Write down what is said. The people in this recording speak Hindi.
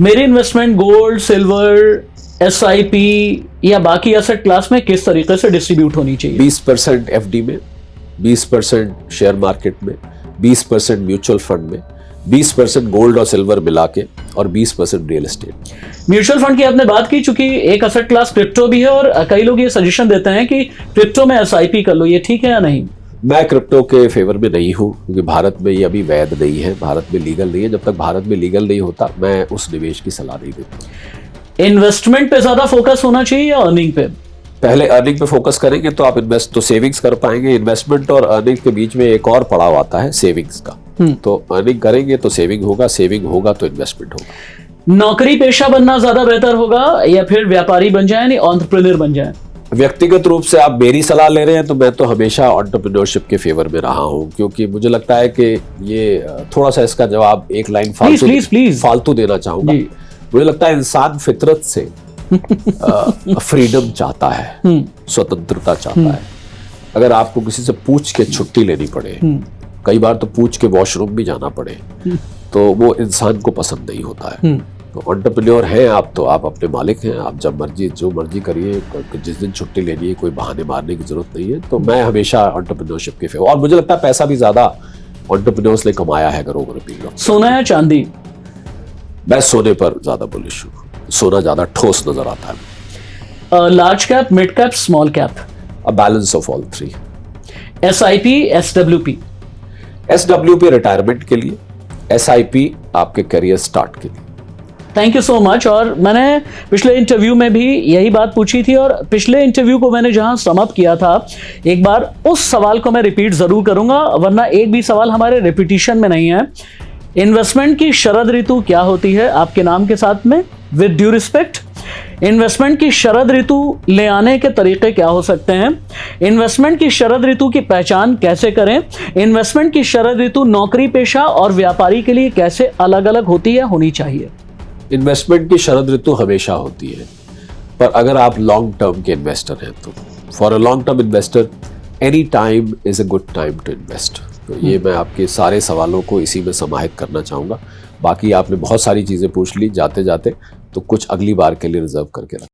मेरी इन्वेस्टमेंट गोल्ड, सिल्वर, SIP या बाकी एसेट क्लास में किस तरीके से डिस्ट्रीब्यूट होनी चाहिए? 20% FD में, 20% शेयर मार्केट में, 20% म्यूचुअल फंड में, 20% गोल्ड और सिल्वर मिला के और 20% रियल एस्टेट। म्यूचुअल फंड की आपने बात की, चूंकि एक एसेट क्लास क्रिप्टो भी है और कई लोग ये सजेशन देते हैं कि क्रिप्टो में SIP कर लो, ये ठीक है या नहीं? मैं क्रिप्टो के फेवर में नहीं हूँ क्योंकि भारत में ये अभी वैध नहीं है, भारत में लीगल नहीं है। जब तक भारत में लीगल नहीं होता मैं उस निवेश की सलाह नहीं देता। इन्वेस्टमेंट पे ज्यादा फोकस होना चाहिए या अर्निंग पे? पहले अर्निंग पे फोकस करेंगे तो आप इन्वेस्ट तो सेविंग्स कर पाएंगे। इन्वेस्टमेंट और अर्निंग के बीच में एक और पड़ाव आता है सेविंग्स का। तो अर्निंग करेंगे तो सेविंग होगा तो इन्वेस्टमेंट होगा। नौकरी पेशा बनना ज्यादा बेहतर होगा या फिर व्यापारी बन जाए, एंटरप्रेन्योर बन जाए? व्यक्तिगत रूप से आप मेरी सलाह ले रहे हैं तो मैं तो हमेशा एंटरप्रेन्योरशिप के फेवर में रहा हूं, क्योंकि मुझे लगता है कि ये थोड़ा सा इसका जवाब एक लाइन फालतू देना चाहूंगा। मुझे लगता है इंसान फितरत से फ्रीडम चाहता है, स्वतंत्रता चाहता है। अगर आपको किसी से पूछ के छुट्टी लेनी पड़े, कई बार तो पूछ के वॉशरूम भी जाना पड़े, तो वो इंसान को पसंद नहीं होता है। तो एंटरप्रेन्योर हैं आप तो आप अपने मालिक हैं, आप जब मर्जी जो मर्जी करिए, जिस दिन छुट्टी लेनी है कोई बहाने मारने की जरूरत नहीं है। तो मैं हमेशा एंटरप्रेन्योरशिप के फेवर, और मुझे लगता है पैसा भी ज्यादा एंटरप्रेन्योर्स ने कमाया है करोड़ों रुपये। सोना या चांदी? मैं सोने पर ज्यादा बुलिश हूँ, सोना ज्यादा ठोस नजर आता है। Large cap, mid cap, small cap? A balance of all three. SIP, SWP? SWP retirement के लिए, SIP आपके करियर स्टार्ट के लिए। Thank you so much. और मैंने पिछले इंटरव्यू में भी यही बात पूछी थी और पिछले इंटरव्यू को मैंने जहां समअप किया था, एक बार उस सवाल को मैं रिपीट जरूर करूंगा, वरना एक भी सवाल हमारे रिपीटिशन में नहीं है। इन्वेस्टमेंट की शरद ऋतु क्या होती है आपके नाम के साथ में, विद ड्यू रिस्पेक्ट? इन्वेस्टमेंट की शरद ऋतु ले आने के तरीके क्या हो सकते हैं? इन्वेस्टमेंट की शरद ऋतु की पहचान कैसे करें? इन्वेस्टमेंट की शरद ऋतु नौकरी पेशा और व्यापारी के लिए कैसे अलग अलग होती है, होनी चाहिए? इन्वेस्टमेंट की शरद ऋतु हमेशा होती है, पर अगर आप लॉन्ग टर्म के इन्वेस्टर हैं तो for a long term investor any time is a good time to invest. तो ये मैं आपके सारे सवालों को इसी में समाहित करना चाहूँगा। बाकी आपने बहुत सारी चीज़ें पूछ ली जाते जाते, तो कुछ अगली बार के लिए रिजर्व करके रखें।